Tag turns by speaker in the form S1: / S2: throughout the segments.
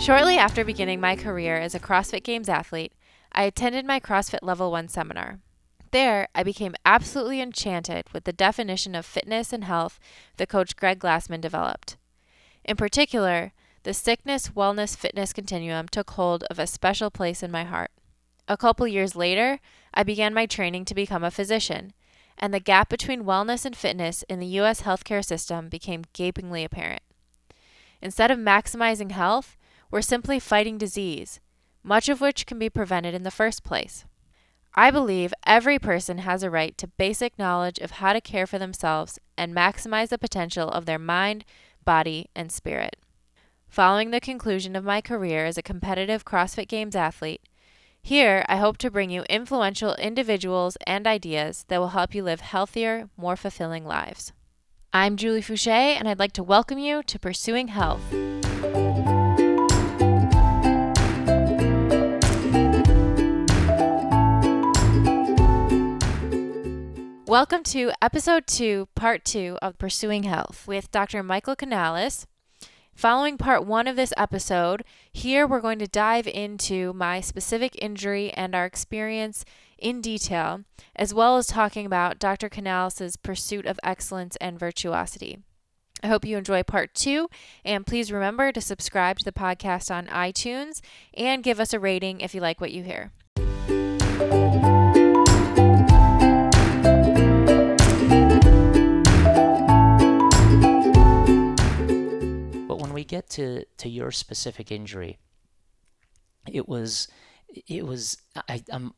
S1: Shortly after beginning my career as a CrossFit Games athlete, I attended my CrossFit Level 1 seminar. There, I became absolutely enchanted with the definition of fitness and health that Coach Greg Glassman developed. In particular, the sickness, wellness, fitness continuum took hold of a special place in my heart. A couple years later, I began my training to become a physician, and the gap between wellness and fitness in the U.S. healthcare system became gapingly apparent. Instead of maximizing health, we're simply fighting disease, much of which can be prevented in the first place. I believe every person has a right to basic knowledge of how to care for themselves and maximize the potential of their mind, body, and spirit. Following the conclusion of my career as a competitive CrossFit Games athlete, here I hope to bring you influential individuals and ideas that will help you live healthier, more fulfilling lives. I'm Julie Fouché, and I'd like to welcome you to Pursuing Health. Welcome to Episode 2, Part 2 of Pursuing Health with Dr. Michael Canales. Following Part 1 of this episode, here we're going to dive into my specific injury and our experience in detail, as well as talking about Dr. Canales' pursuit of excellence and virtuosity. I hope you enjoy Part 2, and please remember to subscribe to the podcast on iTunes and give us a rating if you like what you hear.
S2: We get to your specific injury, I'm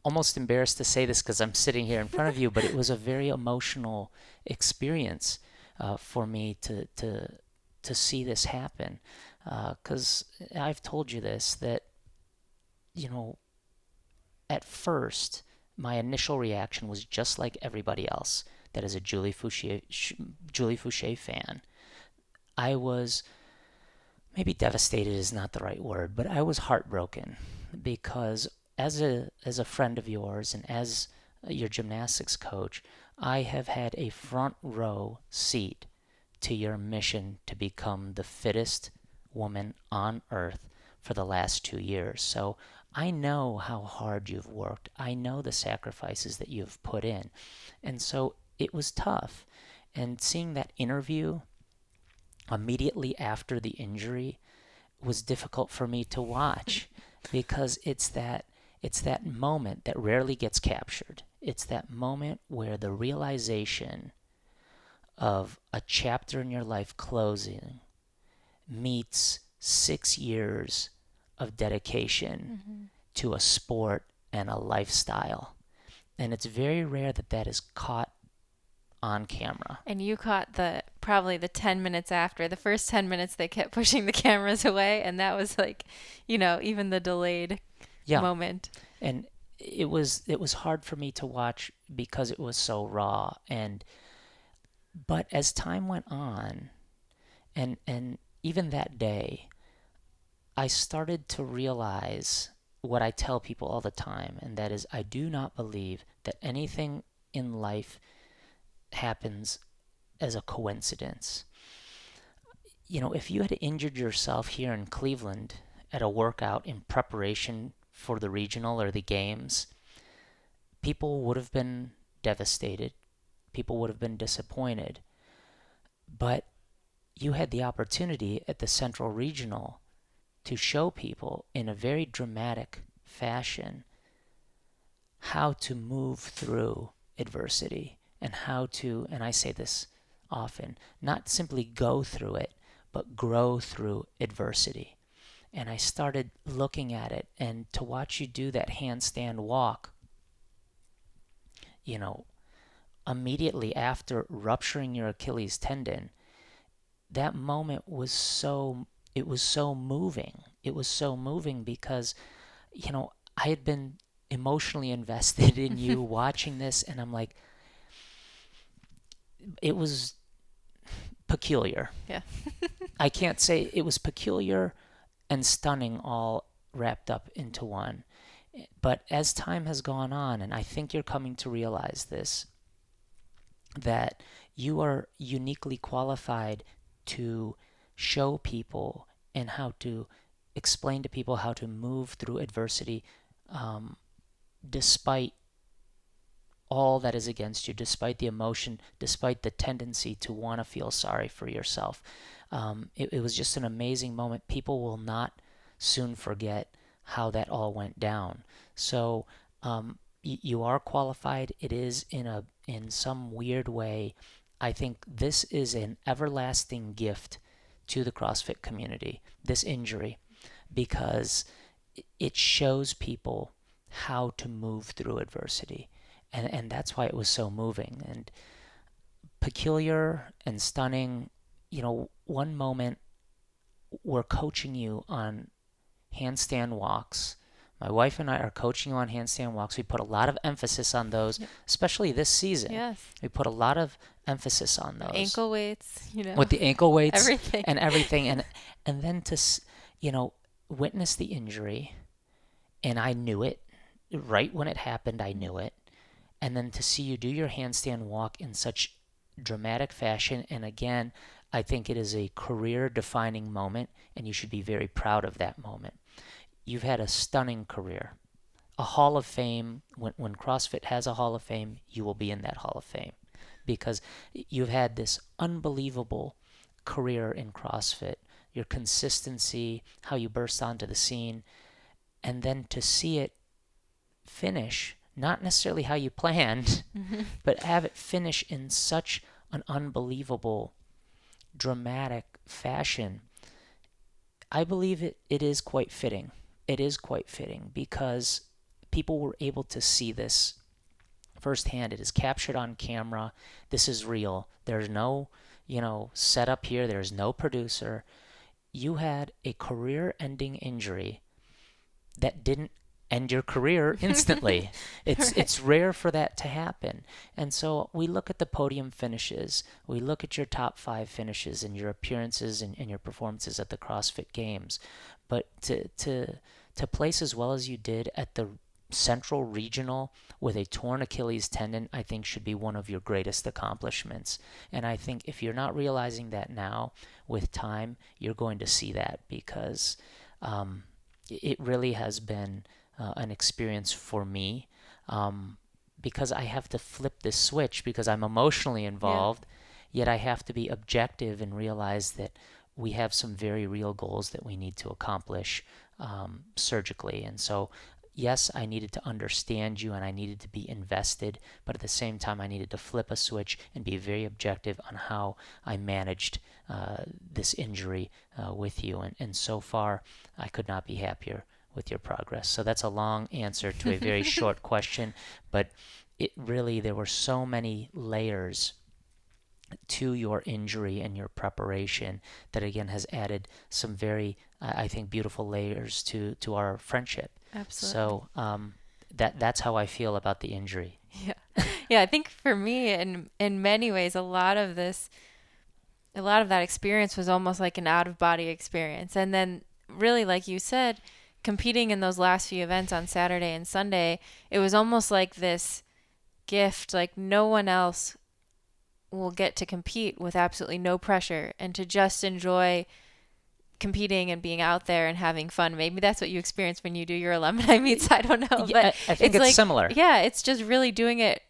S2: almost embarrassed to say this because I'm sitting here in front of you, but it was a very emotional experience for me to see this happen, because I've told you this, that at first my initial reaction was just like everybody else that is a Julie Fouché fan. I was, maybe devastated is not the right word, but I was heartbroken because as a friend of yours and as your gymnastics coach, I have had a front row seat to your mission to become the fittest woman on earth for the last 2 years. So I know how hard you've worked. I know the sacrifices that you've put in. And so it was tough. And seeing that interview immediately after the injury was difficult for me to watch because it's that moment that rarely gets captured. It's that moment where the realization of a chapter in your life closing meets 6 years of dedication to a sport and a lifestyle. And it's very rare that that is caught on camera.
S1: And you caught probably the 10 minutes after. The first 10 minutes they kept pushing the cameras away, and that was like, even the delayed moment.
S2: And it was hard for me to watch because it was so raw. But as time went on, and even that day, I started to realize what I tell people all the time, and that is I do not believe that anything in life happens as a coincidence. If you had injured yourself here in Cleveland at a workout in preparation for the regional or the games, people would have been devastated. People would have been disappointed. But you had the opportunity at the Central Regional to show people in a very dramatic fashion how to move through adversity. And how to, and I say this often, not simply go through it, but grow through adversity. And I started looking at it, and to watch you do that handstand walk, immediately after rupturing your Achilles tendon, that moment was it was so moving. It was so moving because, I had been emotionally invested in you watching this, and I'm like, it was peculiar.
S1: Yeah.
S2: I can't say it was peculiar and stunning all wrapped up into one. But as time has gone on, and I think you're coming to realize this, that you are uniquely qualified to show people and how to explain to people how to move through adversity despite all that is against you, despite the emotion, despite the tendency to want to feel sorry for yourself. It was just an amazing moment. People will not soon forget how that all went down. So you are qualified. It is in some weird way. I think this is an everlasting gift to the CrossFit community, this injury, because it shows people how to move through adversity. And that's why it was so moving and peculiar and stunning. One moment we're coaching you on handstand walks. My wife and I are coaching you on handstand walks. We put a lot of emphasis on those, especially this season.
S1: Yes.
S2: We put a lot of emphasis on those.
S1: Ankle weights,
S2: With the ankle weights.
S1: Everything.
S2: And everything. And then to, witness the injury. And I knew it. Right when it happened, I knew it. And then to see you do your handstand walk in such dramatic fashion. And again, I think it is a career-defining moment, and you should be very proud of that moment. You've had a stunning career. A Hall of Fame, when CrossFit has a Hall of Fame, you will be in that Hall of Fame because you've had this unbelievable career in CrossFit, your consistency, how you burst onto the scene, and then to see it finish, not necessarily how you planned, but have it finish in such an unbelievable, dramatic fashion. I believe it is quite fitting. It is quite fitting because people were able to see this firsthand. It is captured on camera. This is real. There's no, setup here. There's no producer. You had a career-ending injury that didn't end your career instantly. It's rare for that to happen. And so we look at the podium finishes. We look at your top 5 finishes and your appearances and your performances at the CrossFit Games. But to place as well as you did at the Central Regional with a torn Achilles tendon, I think should be one of your greatest accomplishments. And I think if you're not realizing that now, with time, you're going to see that because it really has been an experience for me because I have to flip this switch because I'm emotionally involved, yet I have to be objective and realize that we have some very real goals that we need to accomplish surgically. And so, yes, I needed to understand you and I needed to be invested, but at the same time, I needed to flip a switch and be very objective on how I managed this injury with you. And so far, I could not be happier with your progress. So that's a long answer to a very short question, but it really, there were so many layers to your injury and your preparation that again has added some very, I think, beautiful layers to our friendship.
S1: Absolutely.
S2: So that's how I feel about the injury.
S1: Yeah. I think for me, in many ways, a lot of that experience was almost like an out-of-body experience. And then really, like you said, competing in those last few events on Saturday and Sunday, it was almost like this gift, like no one else will get to compete with absolutely no pressure and to just enjoy competing and being out there and having fun. Maybe that's what you experience when you do your alumni meets. I don't know.
S2: Yeah,
S1: but
S2: I think it's
S1: like,
S2: similar.
S1: Yeah, it's just really doing it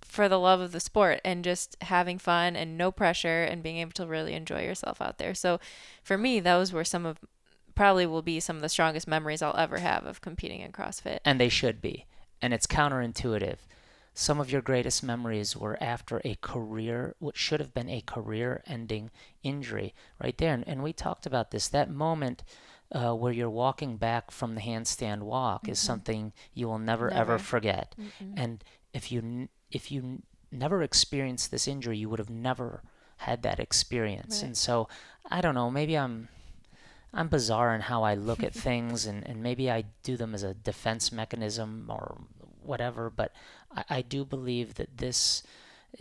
S1: for the love of the sport and just having fun and no pressure and being able to really enjoy yourself out there. So for me, those were probably will be some of the strongest memories I'll ever have of competing in CrossFit.
S2: And they should be. And it's counterintuitive. Some of your greatest memories were after what should have been a career-ending injury right there. And we talked about this. That moment where you're walking back from the handstand walk is something you will never. Ever forget. And if you never experienced this injury, you would have never had that experience. Right. And so, I don't know, maybe I'm bizarre in how I look at things, and maybe I do them as a defense mechanism or whatever, but I do believe that this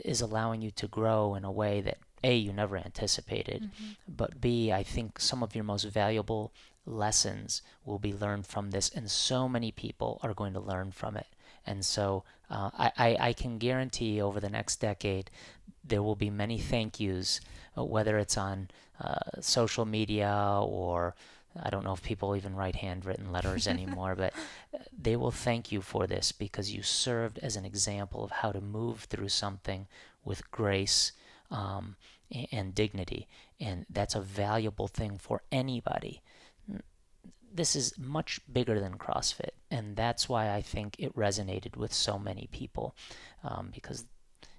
S2: is allowing you to grow in a way that A, you never anticipated, but B, I think some of your most valuable lessons will be learned from this, and so many people are going to learn from it. And so I can guarantee over the next decade there will be many thank yous, whether it's on social media or I don't know if people even write handwritten letters anymore, but they will thank you for this because you served as an example of how to move through something with grace and dignity. And that's a valuable thing for anybody. This is much bigger than CrossFit, and that's why I think it resonated with so many people, because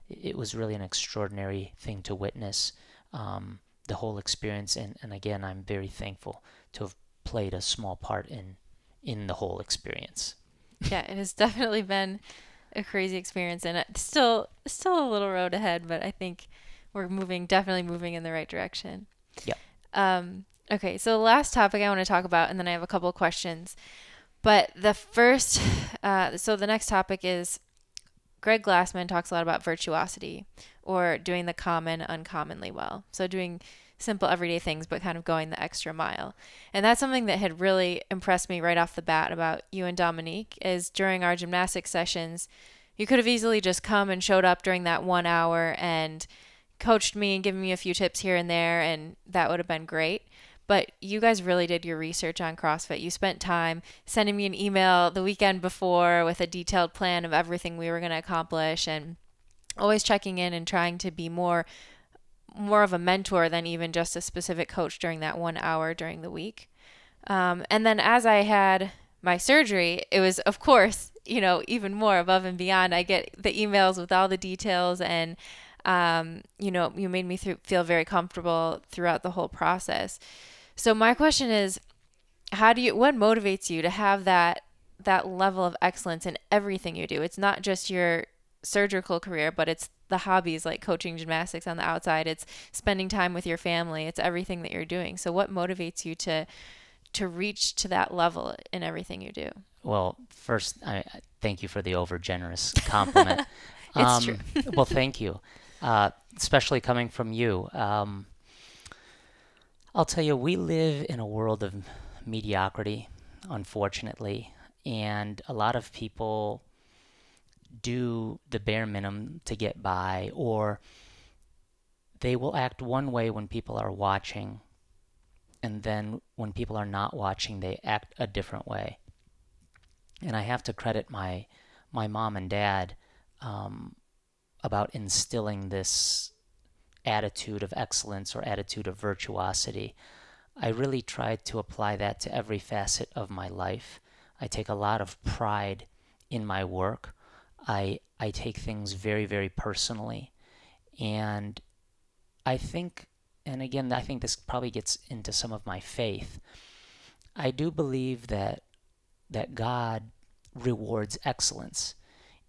S2: it was really an extraordinary thing to witness, the whole experience. And again, I'm very thankful to have played a small part in the whole experience.
S1: Yeah, it has definitely been a crazy experience, and it's still a little road ahead, but I think we're definitely moving in the right direction.
S2: Yeah.
S1: Okay, so the last topic I want to talk about, and then I have a couple of questions. But the first, so the next topic is Greg Glassman talks a lot about virtuosity, or doing the common uncommonly well. So doing simple everyday things, but kind of going the extra mile. And that's something that had really impressed me right off the bat about you and Dominique, is during our gymnastics sessions, you could have easily just come and showed up during that 1 hour and coached me and given me a few tips here and there, and that would have been great. But you guys really did your research on CrossFit. You spent time sending me an email the weekend before with a detailed plan of everything we were going to accomplish, and always checking in and trying to be more of a mentor than even just a specific coach during that 1 hour during the week. And then as I had my surgery, it was, of course, even more above and beyond. I get the emails with all the details, and you made me feel very comfortable throughout the whole process. So my question is, what motivates you to have that level of excellence in everything you do? It's not just your surgical career, but it's the hobbies like coaching gymnastics on the outside. It's spending time with your family. It's everything that you're doing. So what motivates you to reach to that level in everything you do?
S2: Well, first, I thank you for the over-generous compliment.
S1: It's true.
S2: Well, thank you. Especially coming from you. I'll tell you, we live in a world of mediocrity, unfortunately, and a lot of people do the bare minimum to get by, or they will act one way when people are watching, and then when people are not watching, they act a different way. And I have to credit my mom and dad about instilling this attitude of excellence or attitude of virtuosity. I really tried to apply that to every facet of my life. I take a lot of pride in my work. I take things very, very personally. And I think, and again, I think this probably gets into some of my faith. I do believe that God rewards excellence.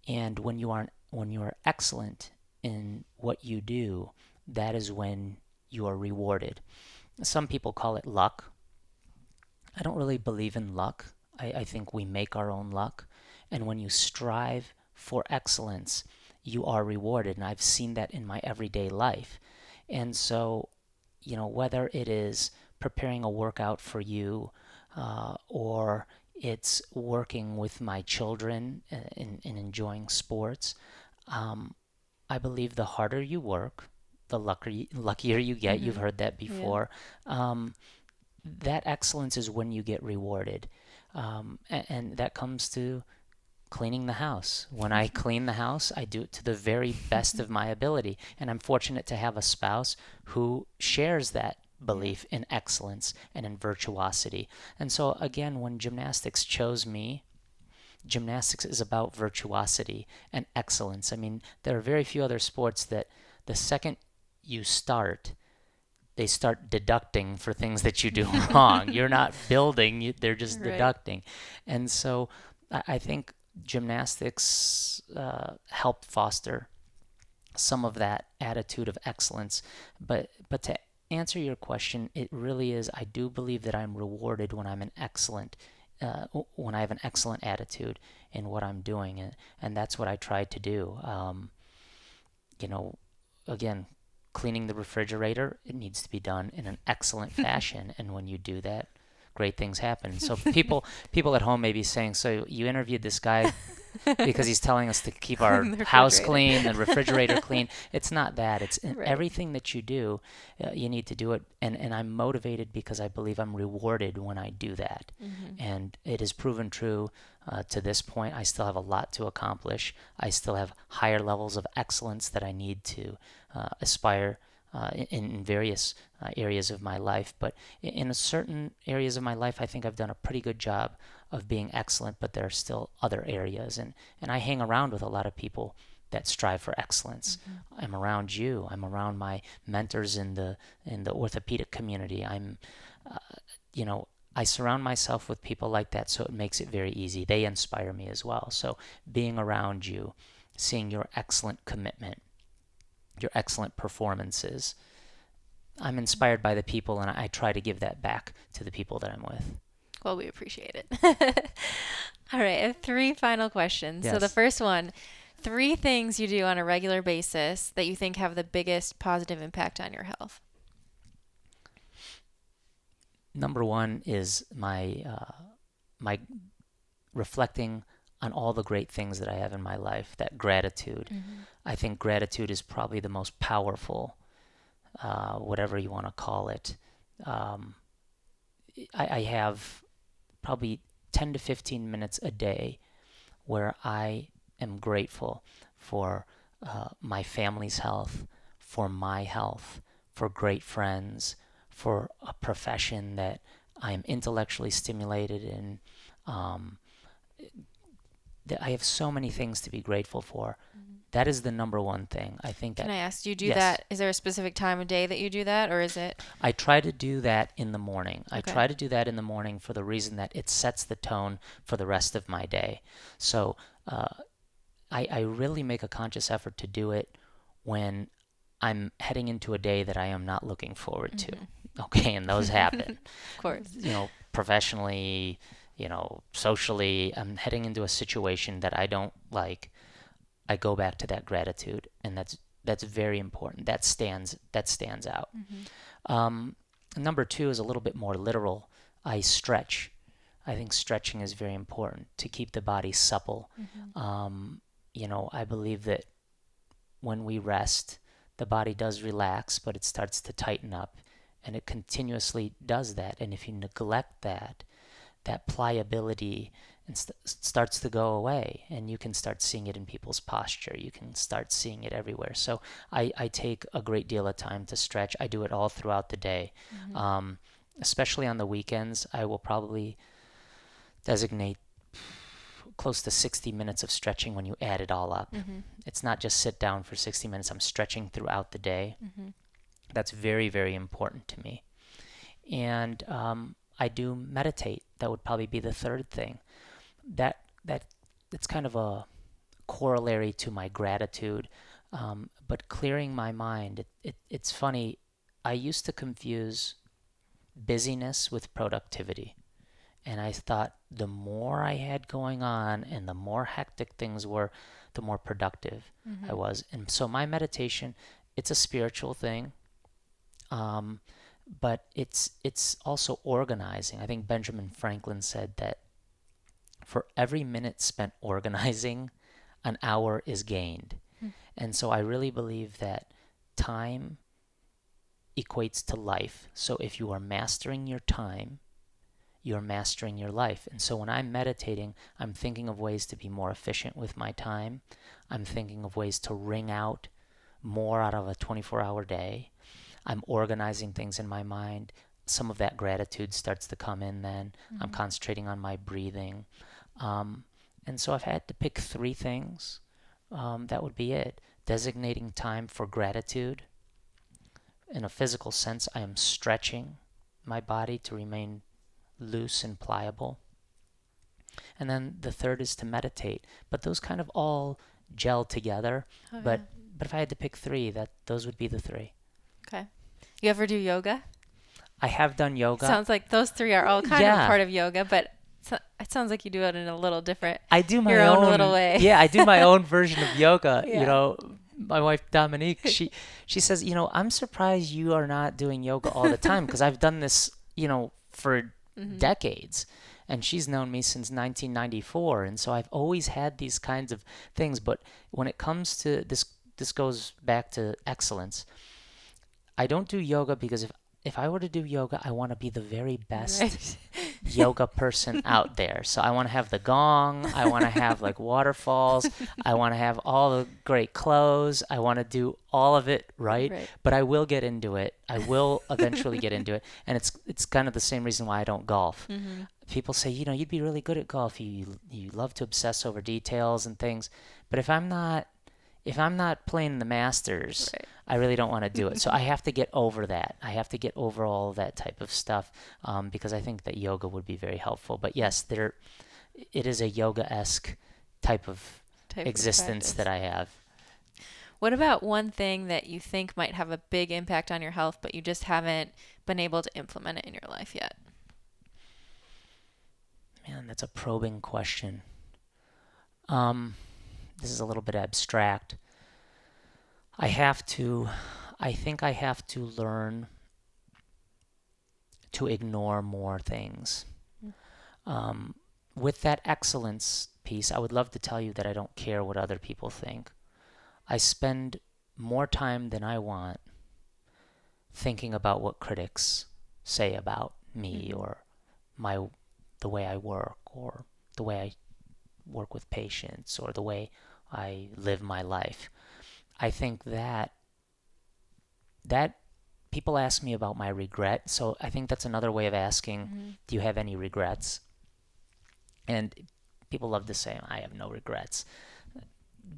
S2: And when you are excellent in what you do, that is when you are rewarded. Some people call it luck. I don't really believe in luck. I think we make our own luck. And when you strive for excellence, you are rewarded. And I've seen that in my everyday life. And so, whether it is preparing a workout for you, or it's working with my children and enjoying sports, I believe the harder you work, the luckier you get. Mm-hmm. You've heard that before. Yeah. That excellence is when you get rewarded. And that comes to cleaning the house. When I clean the house, I do it to the very best of my ability. And I'm fortunate to have a spouse who shares that belief in excellence and in virtuosity. And so again, when gymnastics chose me, gymnastics is about virtuosity and excellence. I mean, there are very few other sports that the second you start, they start deducting for things that you do wrong. You're not building, they're just right. Deducting. And so I think gymnastics help foster some of that attitude of excellence. But to answer your question, it really is, I do believe that I'm rewarded when I'm when I have an excellent attitude in what I'm doing, and that's what I try to do. Again, cleaning the refrigerator, it needs to be done in an excellent fashion, and when you do that, great things happen. So people at home may be saying, so you interviewed this guy because he's telling us to keep our
S1: The
S2: house
S1: refrigerator.
S2: clean, the refrigerator clean. It's not that. It's in
S1: Right.
S2: everything that you do, you need to do it. And I'm motivated because I believe I'm rewarded when I do that. And it has proven true to this point. I still have a lot to accomplish. I still have higher levels of excellence that I need to aspire in various areas of my life. But in certain areas of my life, I think I've done a pretty good job of being excellent, but there are still other areas. And I hang around with a lot of people that strive for excellence. I'm around you. I'm around my mentors in the orthopedic community. I surround myself with people like that, so it makes it very easy. They inspire me as well. So being around you, seeing your excellent commitment, your excellent performances, I'm inspired by the people, and I try to give that back to the people that I'm with.
S1: Well, we appreciate it. All right, I have 3 final questions. So the
S2: Yes.
S1: first one, 3 things you do on a regular basis that you think have the biggest positive impact on your health.
S2: Number 1 is my reflecting on all the great things that I have in my life, that gratitude. I think gratitude is probably the most powerful, whatever you want to call it. I have probably 10 to 15 minutes a day where I am grateful for my family's health, for my health, for great friends, for a profession that I am intellectually stimulated in. I have so many things to be grateful for. That is the number 1 thing. I think
S1: Can
S2: that
S1: I ask, do you do
S2: yes.
S1: that? Is there a specific time of day that you do that, or is it?
S2: I try to do that in the morning. I
S1: Okay.
S2: try to do that in the morning for the reason that it sets the tone for the rest of my day. So I really make a conscious effort to do it when I'm heading into a day that I am not looking forward to. Okay, and those happen.
S1: Of course.
S2: Professionally, socially, I'm heading into a situation that I don't like. I go back to that gratitude, and that's very important. That stands out. Number 2 is a little bit more literal. I stretch. I think stretching is very important to keep the body supple. I believe that when we rest, the body does relax, but it starts to tighten up, and it continuously does that. And if you neglect that pliability starts to go away, and you can start seeing it in people's posture. You can start seeing it everywhere. So I take a great deal of time to stretch. I do it all throughout the day. Especially on the weekends, I will probably designate close to 60 minutes of stretching when you add it all up. It's not just sit down for 60 minutes. I'm stretching throughout the day. That's very, very important to me. And I do meditate. That would probably be the 3rd thing. That's kind of a corollary to my gratitude, but clearing my mind. It's funny. I used to confuse busyness with productivity, and I thought the more I had going on and the more hectic things were, the more productive I was. And so my meditation, it's a spiritual thing. But it's also organizing. I think Benjamin Franklin said that for every minute spent organizing, an hour is gained. And so I really believe that time equates to life. So if you are mastering your time, you're mastering your life. And so when I'm meditating, I'm thinking of ways to be more efficient with my time. I'm thinking of ways to wring out more out of a 24-hour day. I'm organizing things in my mind. Some of that gratitude starts to come in then. I'm concentrating on my breathing. And so if I had to pick 3 things, that would be it. Designating time for gratitude. In a physical sense, I am stretching my body to remain loose and pliable. And then the 3rd is to meditate. But those kind of all gel together. But if I had to pick 3, those would be the 3.
S1: Okay. You ever do yoga?
S2: I have done yoga.
S1: Sounds like those 3 are all kind of a part of yoga, but it sounds like you do it in a little different.
S2: I do my
S1: your
S2: own
S1: little way.
S2: Yeah, I do my own version of yoga.
S1: Yeah.
S2: My wife Dominique, she says, I'm surprised you are not doing yoga all the time, because I've done this, for decades. and she's known me since 1994, and so I've always had these kinds of things. But when it comes to this goes back to excellence. I don't do yoga because if I were to do yoga, I want to be the very best
S1: Right.
S2: yoga person out there. So I want to have the gong. I want to have like waterfalls. I want to have all the great clothes. I want to do all of it right. But I will get into it. I will eventually get into it. And it's kind of the same reason why I don't golf.
S1: Mm-hmm.
S2: People say, you'd be really good at golf. You love to obsess over details and things. But if I'm not playing the Masters,
S1: Right.
S2: I really don't want to do it. So I have to get over that. I have to get over all that type of stuff because I think that yoga would be very helpful. But yes, it is a yoga-esque type of existence that I have.
S1: What about one thing that you think might have a big impact on your health, but you just haven't been able to implement it in your life yet?
S2: Man, that's a probing question. This is a little bit abstract. I think I have to learn to ignore more things. With that excellence piece, I would love to tell you that I don't care what other people think. I spend more time than I want thinking about what critics say about me or the way I work or the way I work with patients or the way I live my life. I think that people ask me about my regret, so I think that's another way of asking, do you have any regrets? And people love to say, I have no regrets.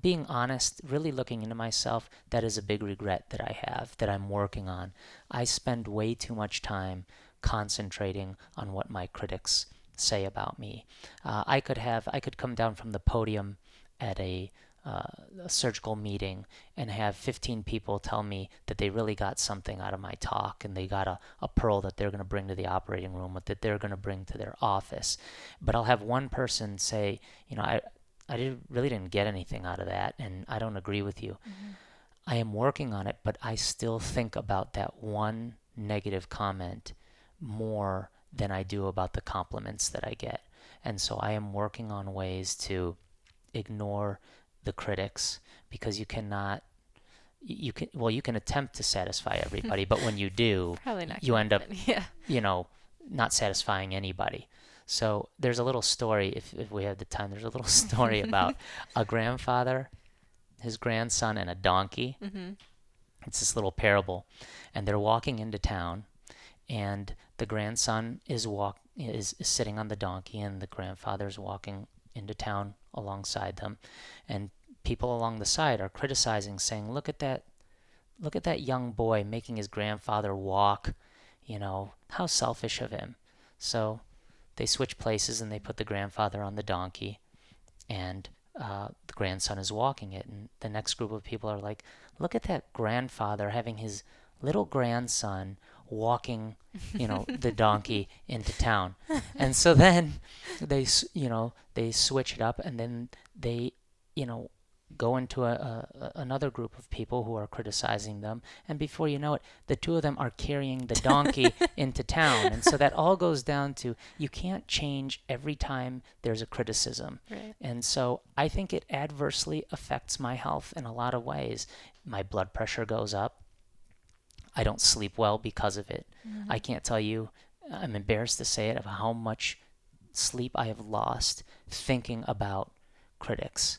S2: Being honest, really looking into myself, that is a big regret that I have, that I'm working on. I spend way too much time concentrating on what my critics say about me. I could come down from the podium at a surgical meeting and have 15 people tell me that they really got something out of my talk and they got a pearl that they're going to bring to the operating room, that they're going to bring to their office. But I'll have one person say, really didn't get anything out of that, and I don't agree with you. I am working on it, but I still think about that one negative comment more than I do about the compliments that I get. And so I am working on ways to ignore the critics, because you can attempt to satisfy everybody, but when you do, you end up, not satisfying anybody. So there's a little story, if we have the time, there's a little story about a grandfather, his grandson, and a donkey. It's this little parable, and they're walking into town, and the grandson is sitting on the donkey, and the grandfather's walking into town alongside them, and people along the side are criticizing, saying, look at that young boy making his grandfather walk, how selfish of him. So they switch places and they put the grandfather on the donkey, and the grandson is walking it, and the next group of people are like, look at that grandfather having his little grandson walking, the donkey into town. And so then they switch it up, and then they, go into another group of people who are criticizing them. And before you know it, the two of them are carrying the donkey into town. And so that all goes down to, you can't change every time there's a criticism.
S1: Right.
S2: And so I think it adversely affects my health in a lot of ways. My blood pressure goes up. I don't sleep well because of it. I can't tell you, I'm embarrassed to say it, of how much sleep I have lost thinking about critics.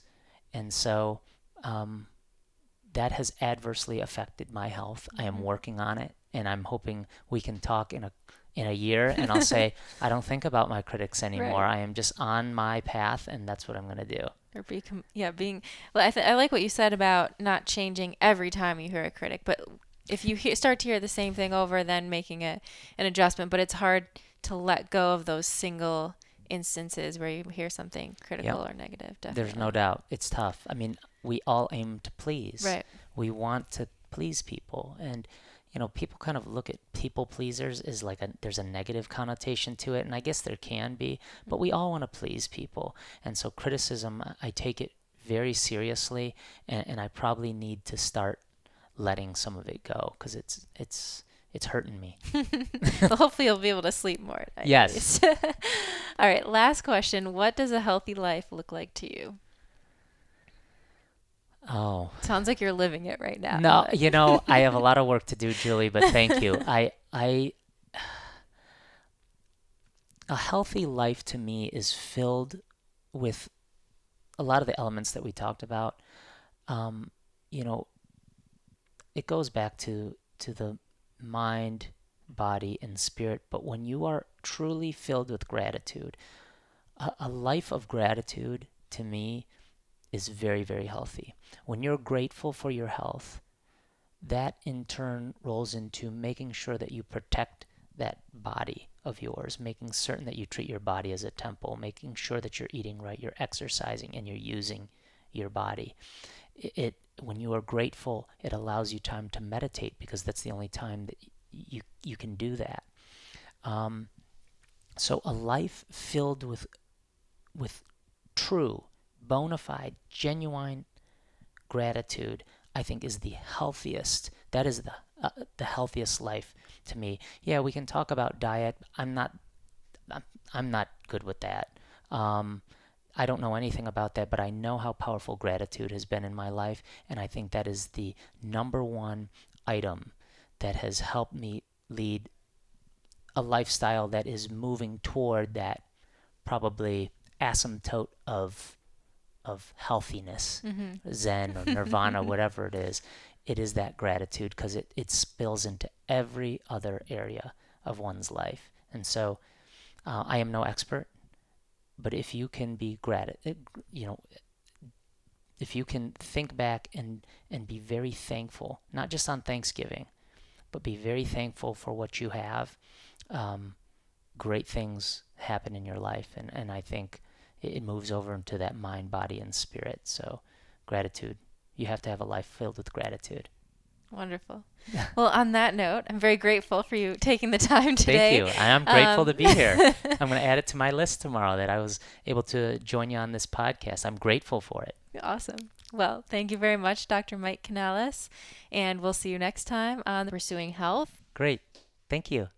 S2: And so that has adversely affected my health. I am working on it, and I'm hoping we can talk in a year, and I'll say, I don't think about my critics anymore. Right. I am just on my path, and that's what I'm going to do.
S1: Or I like what you said about not changing every time you hear a critic, but if you start to hear the same thing over, then making an adjustment. But it's hard to let go of those single instances where you hear something critical or negative. Definitely.
S2: There's no doubt. It's tough. I mean, we all aim to please.
S1: Right.
S2: We want to please people. And, people kind of look at people pleasers as like there's a negative connotation to it. And I guess there can be, but we all want to please people. And so criticism, I take it very seriously, and I probably need to start letting some of it go, because it's it's hurting me.
S1: Well, hopefully you'll be able to sleep more at night.
S2: Yes.
S1: All right, last question. What does a healthy life look like to you?
S2: Oh.
S1: Sounds like you're living it right now.
S2: No, I have a lot of work to do, Julie, but thank you. A healthy life to me is filled with a lot of the elements that we talked about. It goes back to the mind, body, and spirit. But when you are truly filled with gratitude, a life of gratitude to me is very, very healthy. When you're grateful for your health, that in turn rolls into making sure that you protect that body of yours, making certain that you treat your body as a temple, making sure that you're eating right, you're exercising, and you're using your body. When you are grateful, it allows you time to meditate, because that's the only time that you can do that. So a life filled with true, bona fide, genuine gratitude, I think, is the healthiest. That is the healthiest life to me. Yeah, we can talk about diet. I'm not good with that. I don't know anything about that, but I know how powerful gratitude has been in my life, and I think that is the number one item that has helped me lead a lifestyle that is moving toward that probably asymptote of healthiness, Zen or Nirvana, whatever it is. It is that gratitude, because it spills into every other area of one's life. And so I am no expert, but if you can be if you can think back and be very thankful, not just on Thanksgiving, but be very thankful for what you have, great things happen in your life. And I think it moves over into that mind, body, and spirit. So gratitude. You have to have a life filled with gratitude.
S1: Wonderful. Well, on that note, I'm very grateful for you taking the time today.
S2: Thank you. I'm grateful to be here. I'm going to add it to my list tomorrow that I was able to join you on this podcast. I'm grateful for it.
S1: Awesome. Well, thank you very much, Dr. Mike Canales, and we'll see you next time on Pursuing Health.
S2: Great. Thank you.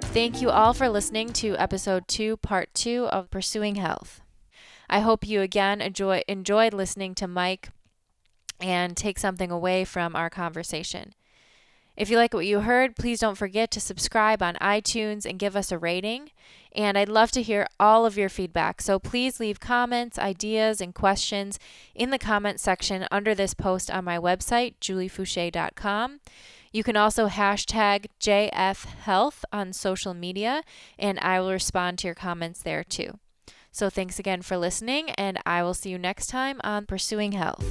S1: Thank you all for listening to episode 2, part 2 of Pursuing Health. I hope you again enjoyed listening to Mike and take something away from our conversation. If you like what you heard, please don't forget to subscribe on iTunes and give us a rating. And I'd love to hear all of your feedback. So please leave comments, ideas, and questions in the comment section under this post on my website, juliefoucher.com. You can also hashtag JFHealth on social media, and I will respond to your comments there too. So thanks again for listening, and I will see you next time on Pursuing Health.